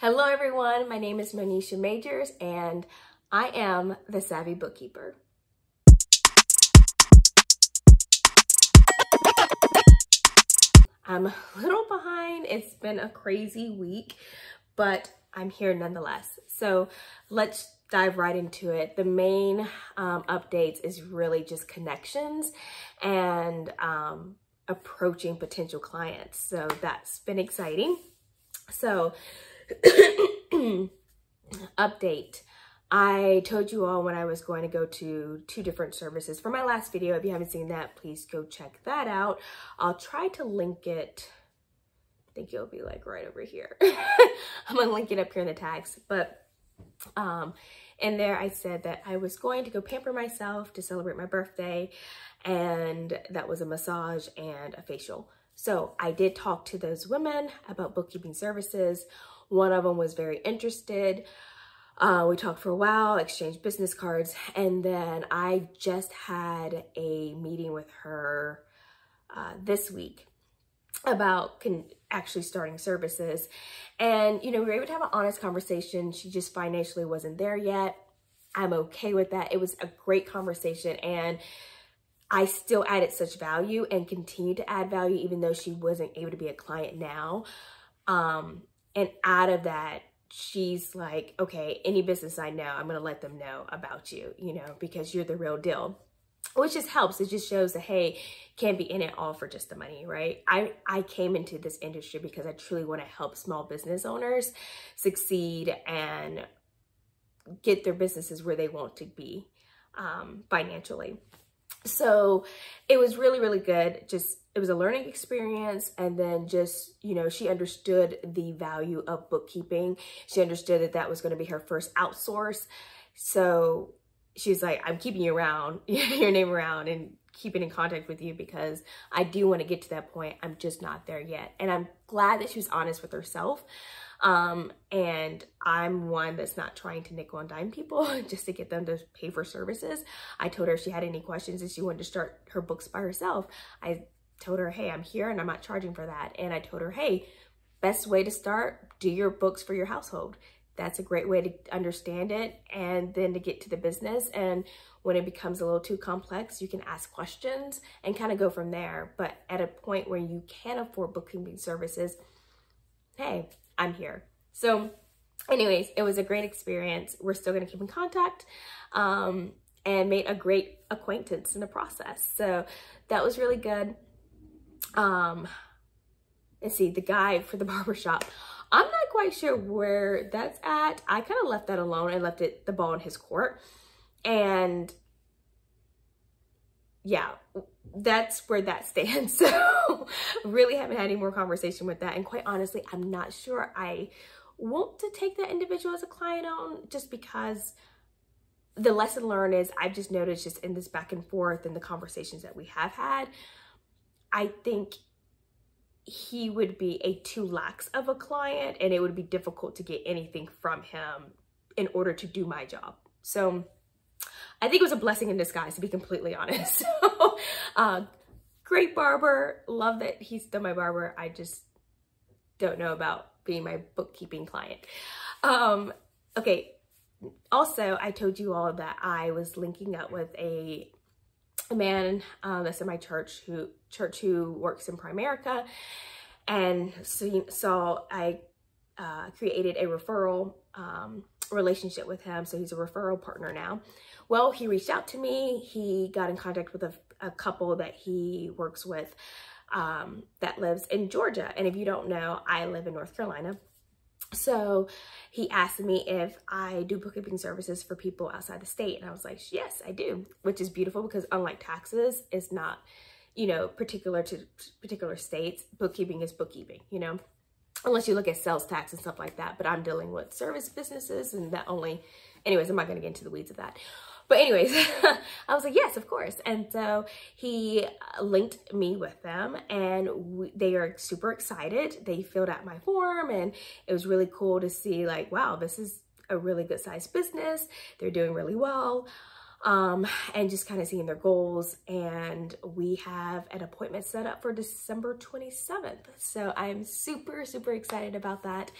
Hello everyone, my name is Monisha Majors and I am the Savvy Bookkeeper. I'm a little behind, it's been a crazy week, but I'm here nonetheless. So let's dive right into it. The main updates is really just connections and approaching potential clients. So that's been exciting. So update. I told you all when I was going to go to 2 different services for my last video. If you haven't seen that, please go check that out. I'll try to link it. I think it'll be like right over here. I'm gonna link it up here in the tags. But in there I said that I was going to go pamper myself to celebrate my birthday, and that was a massage and a facial. So I did talk to those women about bookkeeping services. One of them was very interested. We talked for a while, exchanged business cards, and then I just had a meeting with her this week about actually starting services. And, you know, we were able to have an honest conversation. She just financially wasn't there yet. I'm okay with that. It was a great conversation, and I still added such value and continue to add value even though she wasn't able to be a client now. And out of that, she's like, okay, any business I know, I'm going to let them know about you, you know, because you're the real deal, which just helps. It just shows that, hey, can't be in it all for just the money, right? I came into this industry because I truly want to help small business owners succeed and get their businesses where they want to be financially. So it was really, really good. It was a learning experience. And then just, you know, she understood the value of bookkeeping. She understood that that was going to be her first outsource. So she's like, I'm keeping you around, your name around, and keeping in contact with you because I do want to get to that point. I'm just not there yet. And I'm glad that she was honest with herself. And I'm one that's not trying to nickel and dime people just to get them to pay for services. I told her if she had any questions and she wanted to start her books by herself, I told her, hey, I'm here and I'm not charging for that. And I told her, hey, best way to start, do your books for your household. That's a great way to understand it and then to get to the business. And when it becomes a little too complex, you can ask questions and kind of go from there. But at a point where you can afford bookkeeping services, hey, I'm here. So anyways, it was a great experience. We're still going to keep in contact and made a great acquaintance in the process. So that was really good. Let's see, the guy for the barbershop. I'm not quite sure where that's at. I kind of left that alone and left the ball in his court. And yeah, that's where that stands. So really haven't had any more conversation with that. And quite honestly, I'm not sure I want to take that individual as a client on, just because the lesson learned is I've just noticed just in this back and forth and the conversations that we have had, I think he would be a too lax of a client and it would be difficult to get anything from him in order to do my job. So I think it was a blessing in disguise, to be completely honest. So, great barber. Love that he's still my barber. I just don't know about being my bookkeeping client. Okay. Also, I told you all that I was linking up with a man that's in my church who works in Primerica. And so I created a referral relationship with him. So he's a referral partner now. Well, he reached out to me. He got in contact with a couple that he works with that lives in Georgia. And if you don't know, I live in North Carolina. So he asked me if I do bookkeeping services for people outside the state. And I was like, yes, I do, which is beautiful because unlike taxes, it's not, you know, particular to particular states. Bookkeeping is bookkeeping, you know, unless you look at sales tax and stuff like that. But I'm dealing with service businesses and that only, anyways, I'm not going to get into the weeds of that. But anyways, I was like, yes, of course. And so he linked me with them and they are super excited. They filled out my form and it was really cool to see like, wow, this is a really good sized business. They're doing really well. and just kind of seeing their goals. And we have an appointment set up for December 27th. So I'm super, super excited about that.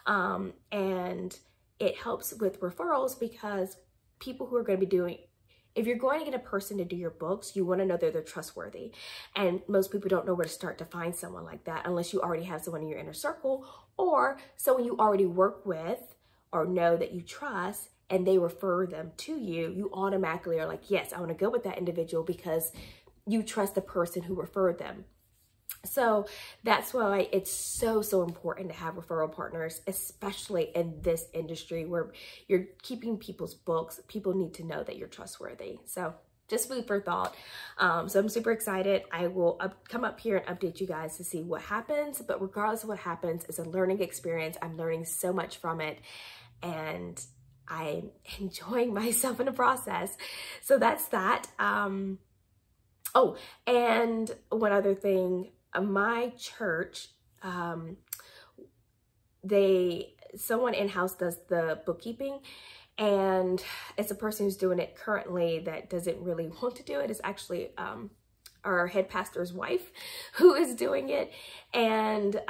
And it helps with referrals because people who are going to be doing, if you're going to get a person to do your books, you want to know that they're trustworthy. And most people don't know where to start to find someone like that unless you already have someone in your inner circle or someone you already work with or know that you trust and they refer them to you. You automatically are like, yes, I want to go with that individual because you trust the person who referred them. So that's why it's so, so important to have referral partners, especially in this industry where you're keeping people's books. People need to know that you're trustworthy. So just food for thought. So I'm super excited. I will come up here and update you guys to see what happens. But regardless of what happens, it's a learning experience. I'm learning so much from it. And I'm enjoying myself in the process. So that's that. Oh, and one other thing. My church, someone in-house does the bookkeeping, and it's a person who's doing it currently that doesn't really want to do it. It's actually our head pastor's wife who is doing it. And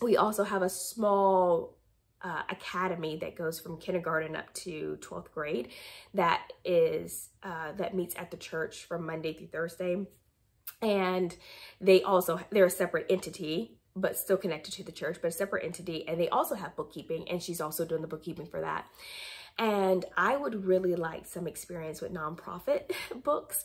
we also have a small academy that goes from kindergarten up to 12th grade that meets at the church from Monday through Thursday. And they're a separate entity, but still connected to the church, but a separate entity. And they also have bookkeeping, and she's also doing the bookkeeping for that. And I would really like some experience with nonprofit books.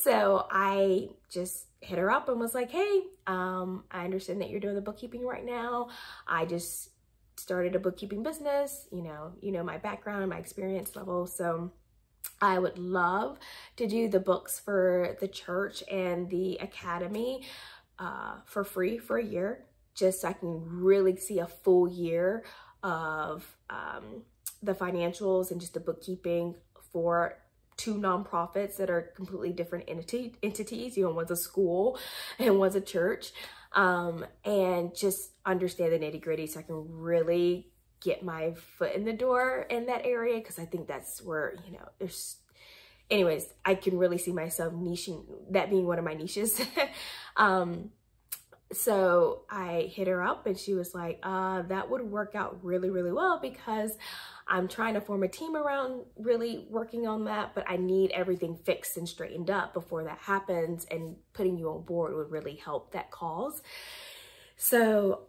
So I just hit her up and was like, hey, I understand that you're doing the bookkeeping right now. I just started a bookkeeping business, you know my background and my experience level. So I would love to do the books for the church and the academy for free for a year, just so I can really see a full year of the financials and just the bookkeeping for two nonprofits that are completely different entities. One's a school and one's a church, and just understand the nitty-gritty so I can really get my foot in the door in that area, because I think that's where, anyways, I can really see myself niching, that being one of my niches. So I hit her up and she was like, that would work out really, really well, because I'm trying to form a team around really working on that, but I need everything fixed and straightened up before that happens, and putting you on board would really help that cause. So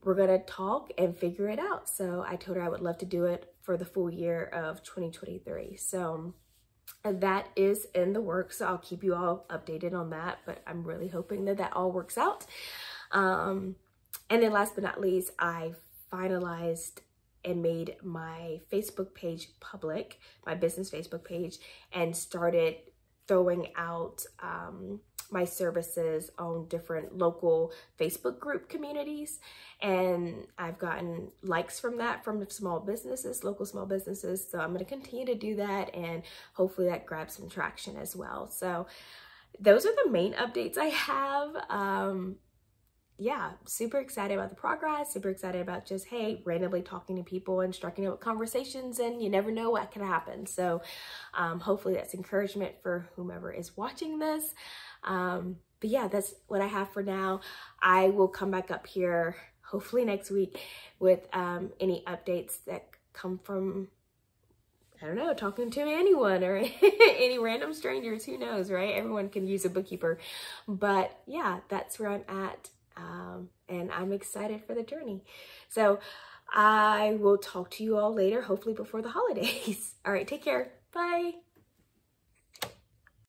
we're gonna talk and figure it out. So I told her I would love to do it for the full year of 2023. So that is in the works. So I'll keep you all updated on that, but I'm really hoping that that all works out. And then last but not least, I finalized and made my Facebook page public, my business Facebook page, and started throwing out my services on different local Facebook group communities. And I've gotten likes from that from small businesses, local small businesses. So I'm going to continue to do that, and hopefully that grabs some traction as well. So those are the main updates I have. Yeah, super excited about the progress, super excited about just, hey, randomly talking to people and striking up conversations, and you never know what can happen. So hopefully that's encouragement for whomever is watching this. But yeah, that's what I have for now. I will come back up here hopefully next week with any updates that come from, I don't know, talking to anyone or any random strangers, who knows, right? Everyone can use a bookkeeper. But yeah, that's where I'm at. And I'm excited for the journey. So I will talk to you all later, hopefully before the holidays. All right, take care. Bye.